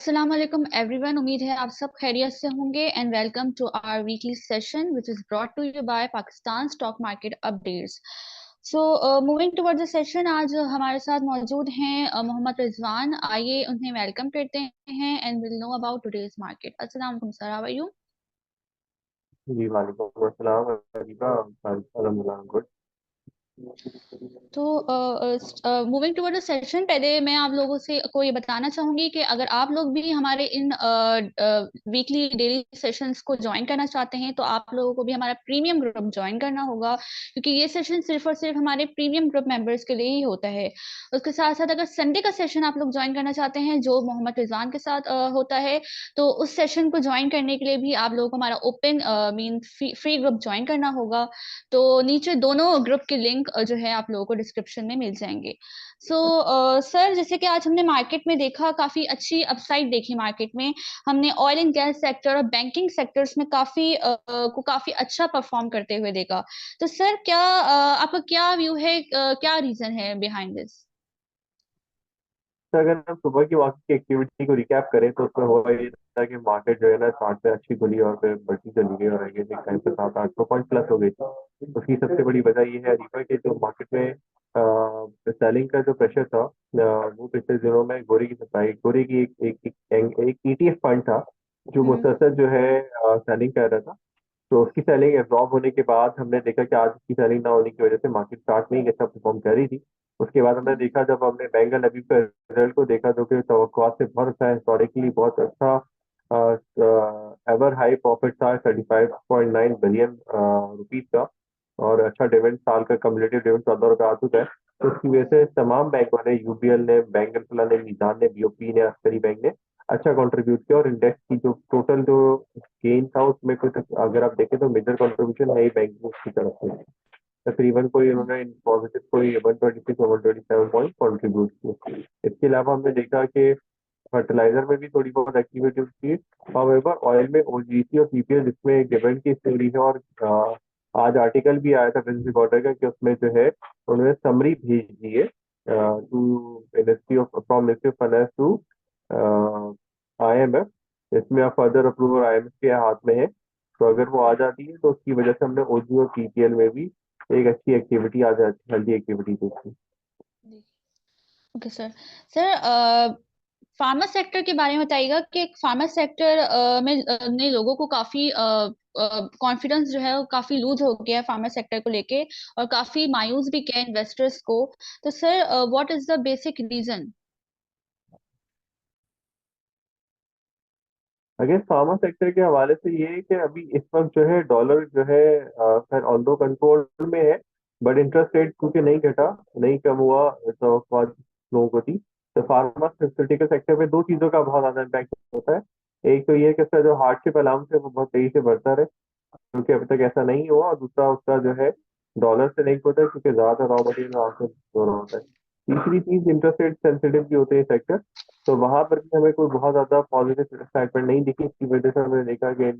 अस्सलाम वालेकुम एवरीवन। उम्मीद है आप सब खैरियत से होंगे and welcome to our weekly session which is brought to you by Pakistan stock market updates. So moving toward the session, आज हमारे साथ मौजूद हैं मोहम्मद रिजवान। आइए उन्हें वेलकम करते हैं and will know about today's market. अस्सलाम वालेकुम सर, हाउ आर यू? जी वालेकुम अस्सलाम अरीबा। अल्हम्दुलिल्लाह गुड। तो मूविंग टुवर्ड द सेशन, पहले मैं आप लोगों से को ये बताना चाहूंगी कि अगर आप लोग भी हमारे इन वीकली डेली सेशंस को ज्वाइन करना चाहते हैं तो आप लोगों को भी हमारा प्रीमियम ग्रुप ज्वाइन करना होगा, क्योंकि ये सेशन सिर्फ और सिर्फ हमारे प्रीमियम ग्रुप मेंबर्स के लिए ही होता है। उसके साथ साथ अगर संडे का सेशन आप लोग ज्वाइन करना चाहते हैं जो मोहम्मद रिजवान के साथ होता है, तो उस सेशन को ज्वाइन करने के लिए भी आप लोगों को हमारा open mean free group join करना होगा। तो नीचे दोनों ग्रुप के लिंक जो है आप लोगों को डिस्क्रिप्शन में मिल जाएंगे। सो सर, जैसे कि आज हमने मार्केट में देखा, काफी अच्छी अपसाइड देखी मार्केट में। हमने ऑयल एंड गैस सेक्टर और बैंकिंग सेक्टर्स में काफी अच्छा परफॉर्म करते हुए देखा। तो सर, क्या आपका क्या व्यू है, क्या रीजन है बिहाइंड दिस? तो अगर हम सुबह की वॉकिंग की एक्टिविटी को रिकैप करें तो उसमें हुआ ये था कि मार्केट जो है ना स्टार्ट से अच्छी खुली और फिर बढ़ती चली गई और आगे एक टाइम पे 700-800 पॉइंट प्लस हो गई थी। उसकी सबसे बड़ी वजह ये है अरीबा कि जो मार्केट में सेलिंग का जो प्रेशर था, वो पिछले दिनों में गोरी की सप्लाई, गोरी की एक ईटीएफ फंड था जो हम्म। मुसलसल जो है सेलिंग कर रहा था। तो उसकी सेलिंग एब्जॉर्ब होने के बाद हमने देखा कि आज उसकी सेलिंग ना होने की वजह से मार्केट स्टार्ट में ही अच्छा परफॉर्म कर रही थी। उसके बाद हमने देखा, जब हमने बैंक नबी के रिजल्ट को देखा जो कि तवक्कुआत से बहुत अच्छा, हिस्टोरिकली बहुत अच्छा एवर हाई प्रॉफिट था 35.9 बिलियन रुपीज का, और अच्छा डिविडेंड साल का कम्युलेटिव डिविडेंड 14 रुपये आ चुका है। तो उसकी वजह से तमाम बैंकों ने, यूबीएल ने, बैंक अल्फला ने, मीज़ान ने, बीओपी ने, अस्करी बैंक ने अच्छा कंट्रीब्यूट किया, और इंडेक्स की जो टोटल जो गेन था उसमें कुछ अगर आप देखें तो मेजर कंट्रीब्यूशन है ही बैंक की तरफ से। तकरीबन कोई उन्होंने पॉजिटिव कोई 126 और 127 पॉइंट कंट्रीब्यूट किए। इसके अलावा हमने देखा कि फर्टिलाइजर में भी थोड़ी बहुत एक्टिविटी थी। हाउएवर ऑयल में ओजीसी और पीपीएल जिसमें डिविडेंड की स्टोरी है, और आज आर्टिकल भी आया था बिजनेस रिपोर्टर का कि उसमें जो है उन्होंने समरी भेज दी है to ministry of from ministry of finance to IMF. इसमें अब फर्दर अप्रूवल आईएमएफ के हाथ में है। तो अगर वो आ जाती है तो उसकी वजह से हमने ओजी और पीपीएल में भी एक अच्छी एक्टिविटी आ जाती, हेल्दी एक्टिविटी देखी। Okay sir. Sir, pharma sector के बारे में बताइएगा कि फार्मा सेक्टर में ने लोगों को काफी कॉन्फिडेंस जो है वो काफी लूज हो गया है फार्मा सेक्टर को लेके, और काफी मायूस भी किया इन्वेस्टर्स को। तो sir, what is the basic reason? अगर फार्मा सेक्टर के हवाले से ये है कि अभी इस वक्त जो है डॉलर जो है खैर ऑल दो कंट्रोल में है, बट इंटरेस्ट रेट क्योंकि नहीं घटा, नहीं कम हुआ तो बहुत लोगों को थी। तो फार्मास्यूटिकल सेक्टर में दो चीज़ों का बहुत ज़्यादा इम्पैक्ट होता है। एक तो ये है कि उसका जो हार्डशिप अलाउंस है वो बहुत तेजी से बढ़ता रहे, क्योंकि अभी तक ऐसा नहीं हुआ, और दूसरा उसका जो है डॉलर से लिंक होता है क्योंकि ज़्यादा रॉ मटेरियल वहाँ से हो रहा होता है। तीसरी चीज़, इंटरेस्ट रेट सेंसिटिव भी होते हैं सेक्टर, तो वहां पर भी हमें कोई बहुत ज्यादा पॉजिटिव एक्साइटमेंट नहीं दिखी। इसकी वजह से हमने देखा कि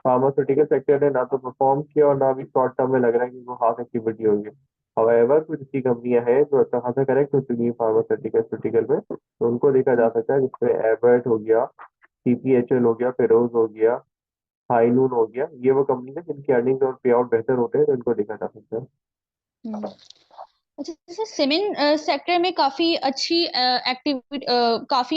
फार्मास्यूटिकल सेक्टर ने ना तो परफॉर्म किया और ना भी शॉर्ट टर्म में लग रहा है कि वो हाफ एक्टिविटी होगी। हवेवर कुछ अच्छी कंपनियां हैं जो अच्छा खासा करेक्ट हो चुकी है फार्मास्यूटिकल में, तो उनको देखा जा सकता है, जिसमें एबर्ट हो गया, सीपीएचएल हो गया, फेरोज हो गया, हाईनून हो गया। ये वो कंपनी है जिनकी अर्निंग और पे आउट बेहतर होते हैं, तो इनको देखा जा सकता है। अच्छा, जैसे सीमेंट सेक्टर में काफी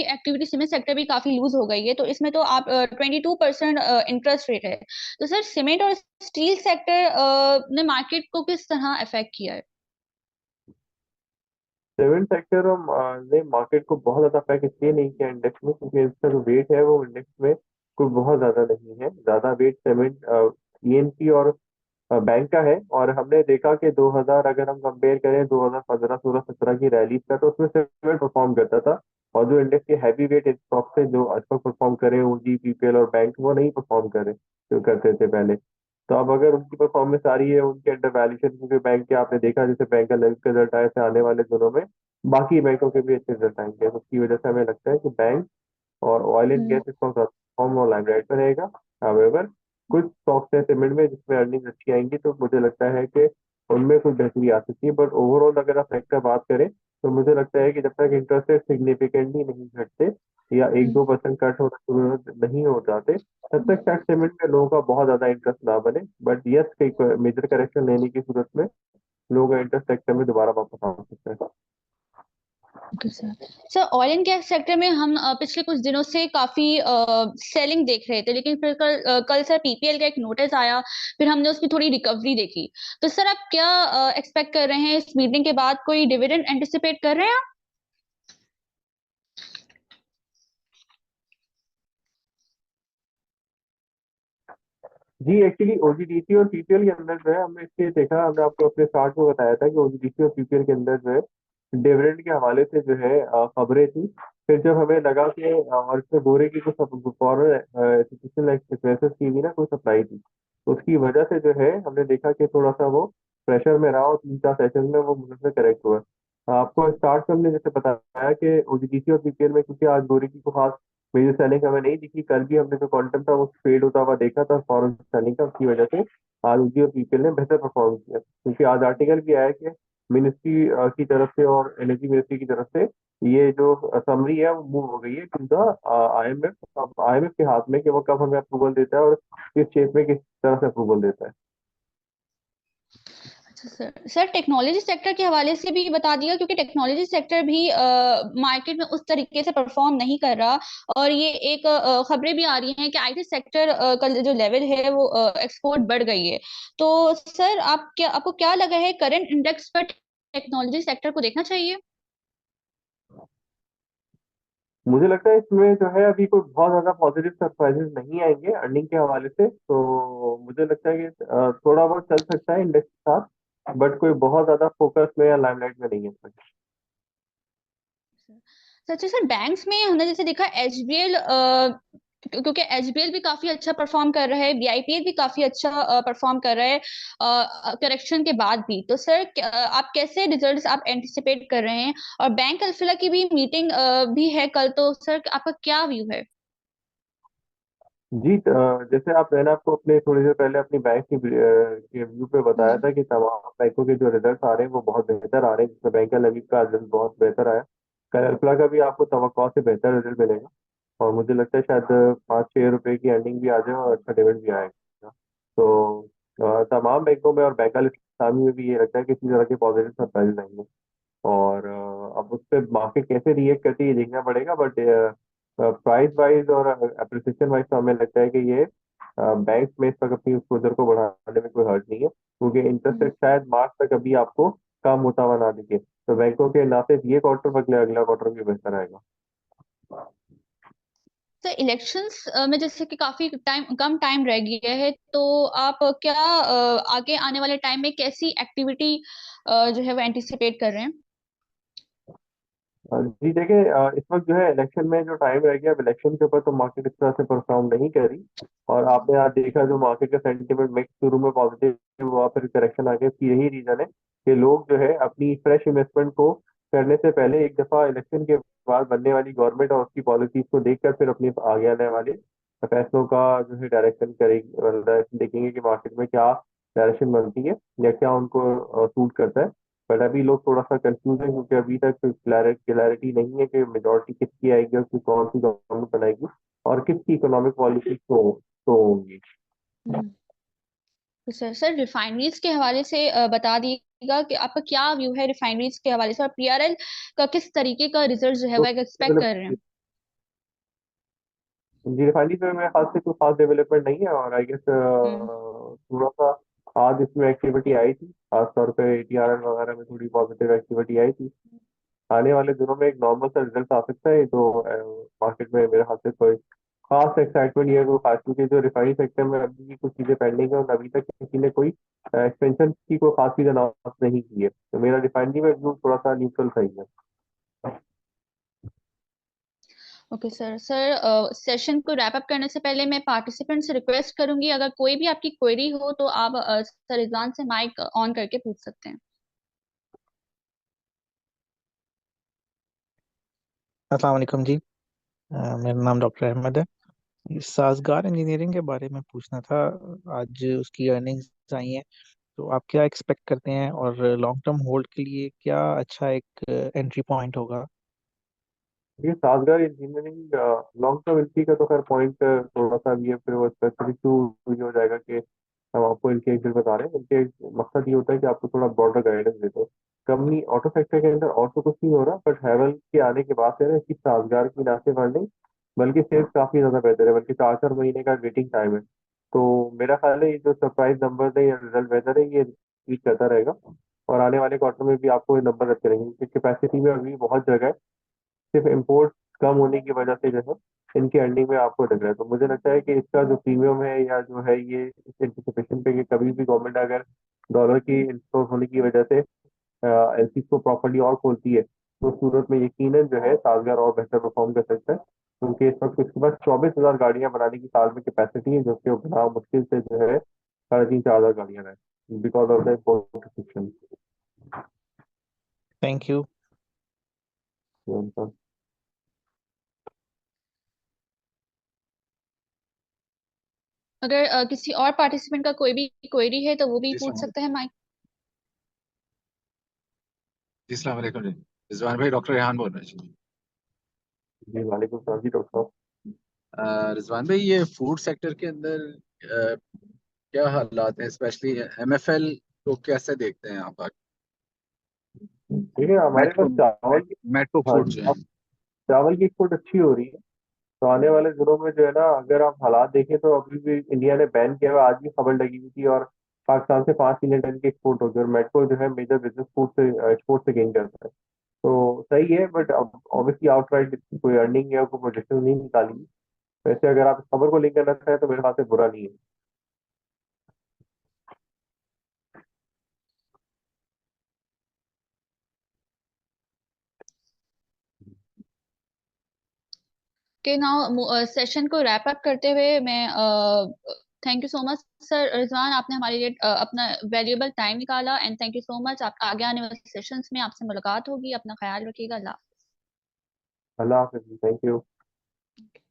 एक्टिविटी सीमेंट सेक्टर भी काफी लूज हो गई है, तो इसमें तो आप 22% इंटरेस्ट रेट है। तो सर, सीमेंट और स्टील सेक्टर ने मार्केट को किस तरह अफेक्ट किया है? सीमेंट सेक्टर ने मार्केट को बहुत ज्यादा अफेक्ट इसलिए नहीं किया इंडेक्स में, क्योंकि इसका जो वेट है वो इंडेक्स में कोई बहुत ज्यादा नहीं है। ज्यादा वेट सीमेंट, ईएनपी और बैंक का है। और हमने देखा कि 2000, अगर हम कंपेयर करें 2015, 16, 17 की रैलीज का, तो उसमें सीमेंट परफॉर्म करता था। और जो इंडेक्स के हैवी वेट स्टॉक से जो अच्छा परफॉर्म करे, ओजी, पीपीएल और बैंक, वो नहीं परफॉर्म करे जो करते थे पहले। तो अब अगर उनकी परफॉर्मेंस आ रही है उनके अंडर वैल्यूएशन, क्योंकि बैंक के आपने देखा जैसे बैंक का लेवल के रिजल्ट आए थे, आने वाले दिनों में बाकी बैंकों के भी अच्छे रिजल्ट आएंगे। तो उसकी वजह से हमें लगता है कि बैंक और oil and hmm. Gas stock form और लाइमलाइट में रहेगा। हाउएवर कुछ स्टॉक्स हैं सीमेंट में जिसमें अर्निंग अच्छी आएंगी, तो मुझे लगता है कि उनमें कुछ बेहतरी आ सकती है। बट ओवरऑल अगर आप सेक्टर बात करें तो मुझे लगता है कि जब तक इंटरेस्ट रेट सिग्निफिकेंटली नहीं घटते या एक हम्म। 2% कट होना शुरू नहीं हो जाते, तब तक शायद सीमेंट में लोगों का बहुत ज्यादा इंटरेस्ट ना बने। बट यस, कई मेजर करेक्शन लेने की सूरत में लोगों का इंटरेस्ट सेक्टर में दोबारा वापस आ सकता है। Okay sir. Sir oil and gas sector में हम पिछले कुछ दिनों से काफी सेलिंग देख रहे थे, लेकिन फिर कल सर पीपीएल का एक नोटिस आया, फिर हमने उसकी थोड़ी रिकवरी देखी। तो सर आप क्या एक्सपेक्ट कर रहे हैं इस मीटिंग के बाद? कोई डिविडेंड एंटिसिपेट कर रहे हैं आप? जी, एक्चुअली ओजीडीसी और पीपीएल के अंदर जो है हमने इसलिए देखा, हमने आपको अपने स्टार्ट में बताया था कि ओजीडीसी और पीपीएल के अंदर जो है डिविडेंड के हवाले से जो है खबरें थी। फिर जब हमें लगा कि और इसमें बोरे की कुछ फॉरन इंस्टीट्यूशनल एक्सपेंसेस की भी ना कोई सप्लाई थी, तो उसकी वजह से जो है हमने देखा कि थोड़ा सा वो प्रेशर में रहा और 3 4 सेशन में वो मुझे करेक्ट हुआ। आपको स्टार्ट में हमने जैसे बताया कि ओजीडीसी और पीपीएल में, क्योंकि आज बोरे की को खास मेजर सेलिंग हमें नहीं दिखी, कल भी हमने जो क्वांटम था वो फेड होता हुआ देखा था फॉरेन सेलिंग का, उसकी वजह से आज उजी और पीपीएल ने बेहतर परफॉर्म किया, क्योंकि आज आर्टिकल भी आया कि मिनिस्ट्री की तरफ से और एनर्जी मिनिस्ट्री की तरफ से ये जो समरी है वो मूव हो गई है टू द आईएमएफ। अब आईएमएफ के हाथ में कि वो कब हमें अप्रूवल देता है और किस शेप में किस तरह से अप्रूवल देता है। अच्छा सर। सर टेक्नोलॉजी सेक्टर के हवाले से भी बता दिया, क्योंकि टेक्नोलॉजी सेक्टर भी मार्केट में उस तरीके से परफॉर्म नहीं कर रहा। और ये एक खबरें भी आ रही हैं कि आईटी सेक्टर का जो लेवल है वो एक्सपोर्ट बढ़ गई है। तो सर आपको क्या लगा है, करंट इंडेक्स पर टेक्नोलॉजी सेक्टर को देखना चाहिए? मुझे लगता है इसमें जो है अभी कोई बहुत ज्यादा पॉजिटिव सरप्राइजेस नहीं आएंगे अर्निंग के हवाले से, तो मुझे लगता है कि थोड़ा बहुत चल सकता है इंडेक्स के साथ, बट कोई बहुत ज्यादा फोकस में या लाइमलाइट में नहीं है इसमें। सच है सर। बैंक्स में हमने जैसे देखा एचबीएल, क्योंकि एचबीएल भी काफी अच्छा परफॉर्म कर रहा है, बीआईपीएल भी काफी अच्छा परफॉर्म कर रहा है करेक्शन के बाद भी। तो सर आप कैसे रिजल्ट्स आप एंटिसिपेट कर रहे हैं? और बैंक अल्फिला की भी मीटिंग भी है कल, तो सर आपका क्या व्यू है? जी, जैसे मैंने आपको अपने थोड़ी देर पहले अपनी बैंक की के व्यू पे बताया हम्म। था कि तमाम बैंकों के जो रिजल्ट आ रहे हैं वो बहुत बेहतर आ रहे हैं, जिसमें बैंक लवी का रिजल्ट बहुत बेहतर आया। कलर्पला का भी आपको तवक्को से बेहतर रिजल्ट मिलेगा, और मुझे लगता है शायद 5 6 रुपए की अर्निंग भी आ जाए और अच्छा डिविडेंड भी आएगा। तो तमाम बैंकों में और बैंक इस्लामी में भी ये लगता है कि इसी तरह के पॉजिटिव सरप्राइज आएंगे। और अब उस पर मार्केट कैसे रिएक्ट करती है ये देखना पड़ेगा, बट प्राइस वाइज और अप्रिसिएशन वाइज तो हमें लगता है कि ये बैंक में इस वक्त अपनी एक्सपोजर को बढ़ाने में कोई हर्ट नहीं है, क्योंकि इंटरेस्ट रेट शायद मार्च तक अभी आपको कम होता हुआ ना दिखे, तो बैंकों के ना सिर्फ ये क्वार्टर बल्कि अगला क्वार्टर भी बेहतर आएगा। सर इलेक्शंस में जैसे कि काफी कम टाइम रह गया है, तो आप क्या आगे आने वाले टाइम में कैसी एक्टिविटी जो है वो एंटिसिपेट कर रहे हैं? जी देखिए, इस वक्त जो है इलेक्शन में जो टाइम रह गया, अब इलेक्शन के ऊपर तो मार्केट इस तरह से परफॉर्म नहीं करी, और आपने आज देखा जो मार्केट का सेंटीमेंट मिक्स शुरू में पॉजिटिव हुआ फिर करेक्शन आ गया, इसकी यही रीजन है कि लोग जो है अपनी फ्रेश इन्वेस्टमेंट को करने से पहले एक दफा इलेक्शन के बाद बनने वाली गवर्नमेंट और उसकी पॉलिसीज को देखकर फिर अपने आगे आने वाले फैसलों का जो है डायरेक्शन करेंगे, मतलब देखेंगे कि मार्केट में क्या डायरेक्शन बनती है या क्या उनको सूट करता है। बट अभी लोग थोड़ा सा कंफ्यूज है, क्योंकि अभी तक क्लैरिटी नहीं है कि मेजोरिटी किसकी आएगी और कौन सी गवर्नमेंट बनाएगी और किसकी इकोनॉमिक पॉलिसी तो होंगी। हम्म। तो सर रिफाइनरीज के हवाले से बता दीजिएगा कि आपका क्या व्यू है रिफाइनरीज के हवाले से, और पीआरएल का किस तरीके का रिजल्ट जो है तो वो एक्सपेक्ट कर रहे हैं? जी, रिफाइनरी में मेरे ख्याल से कोई खास डेवलपमेंट नहीं है, और आई गेस हम्म। थोड़ा सा आज इसमें एक्टिविटी आई थी, खासतौर पे एटीआरएल वगैरह में थोड़ी पॉजिटिव एक्टिविटी आई थी। आने वाले दिनों में एक नॉर्मल सा रिजल्ट आ सकता है, तो मार्केट में मेरे ख्याल से कोई खास एक्साइटमेंट ये को खास, क्योंकि जो रिफाइनरी सेक्टर में अभी भी कुछ चीजें पेंडिंग है और अभी तक किसी ने कोई एक्सपेंशन की कोई खास चीज अनाउंस नहीं की है, तो मेरा रिफाइनरी में व्यू थोड़ा सा न्यूट्रल सही है। Okay sir. सर सेशन को रैप अप करने से पहले मैं पार्टिसिपेंट से रिक्वेस्ट करूंगी, अगर कोई भी आपकी क्वेरी हो तो आप सर रिजवान से माइक ऑन करके पूछ सकते हैं। अस्सलाम वालेकुम जी। मेरा नाम डॉक्टर अहमद है। साजगार इंजीनियरिंग के बारे में पूछना था। आज उसकी अर्निंग्स आई हैं, तो आप क्या एक्सपेक्ट करते हैं और लॉन्ग टर्म होल्ड के लिए क्या अच्छा एक एंट्री पॉइंट होगा? ये साजगार इंजीनियरिंग लॉन्ग टर्म इनकी का तो खैर पॉइंट थोड़ा सा भी है, फिर वो स्पेसिफिक टू ये हो जाएगा कि हम आपको इनके एक बता रहे हैं। इनके मकसद ये होता है कि आपको थोड़ा ब्रॉडर गाइडेंस देते हैं। कंपनी ऑटो सेक्टर के अंदर और तो कुछ नहीं हो रहा, बट हैवल के आने के बाद से ना इसकी साजगार की ना सिर्फ अर्निंग बल्कि सेल्स काफी ज्यादा बेहतर है, बल्कि 4 4 महीने का वेटिंग टाइम है। तो मेरा ख्याल है ये जो सरप्राइज नंबर है या रिजल्ट बेहतर है, ये रिपीट करता रहेगा। और आने वाले क्वार्टर में भी आपको ये नंबर अच्छे रहेंगे, क्योंकि कैपेसिटी में अभी बहुत जगह है। सिर्फ इम्पोर्ट कम होने की वजह से जो है इनकी अर्निंग में आपको लग रहा है। तो मुझे लगता है कि इसका जो प्रीमियम है या जो है ये इस एंटिसिपेशन पे कि कभी भी गवर्नमेंट अगर डॉलर की इंफ्लोस होने की वजह से एलसीज को प्रॉपर्ली और खोलती है, तो उस सूरत में यकीनन जो है साजगार और बेहतर परफॉर्म कर सकता है। क्योंकि इस वक्त उसके पास 24,000 गाड़ियां बनाने की साल में कैपेसिटी है, जो कि वो बना मुश्किल से जो है 3,500 4,000 गाड़ियां है, because of the import restriction. Thank you. अगर किसी और पार्टिसिपेंट का कोई भी क्वेरी है तो वो भी जी पूछ सलाम सकते हैं माइक। जी सलाम अलैकुम जी। रिजवान भाई डॉक्टर रेहान बोल रहे हैं जी। जी वालेकुम सलाम जी डॉक्टर साहब। रिजवान भाई ये फूड सेक्टर के अंदर क्या हालात हैं, स्पेशली एमएफएल को कैसे देखते हैं आप? ठीक है, हमारे पास मेट्रो चावल की। मेट्रो हाँ फूड जी, जो है। अब चावल की एक्सपोर्ट अच्छी हो रही है। तो आने वाले दिनों में जो है ना, अगर आप हालात देखें तो अभी भी इंडिया ने बैन किया हुआ, आज भी खबर लगी हुई थी, और पाकिस्तान से 5 मिलियन टन की एक्सपोर्ट होगी, और मेट्रो जो है मेजर बिजनेस फूड से एक्सपोर्ट से गेन करता है। तो सही है, बट अब ऑब्वियसली आउटराइट कोई अर्निंग या कोई प्रोजेक्शन नहीं निकाली। वैसे अगर आप इस खबर को लिंक करना चाहें तो मेरे ख्याल से बुरा नहीं है। के नाउ सेशन को रैप अप करते हुए मैं thank you so much sir Rizwan, आपने हमारे लिए अपना वैल्यूएबल टाइम निकाला, and thank you so much. आप आगे आने वाले सेशंस में आपसे मुलाकात होगी। अपना ख्याल रखिएगा। अल्लाह अल्लाह हाफिज, थैंक यू। हाफिज।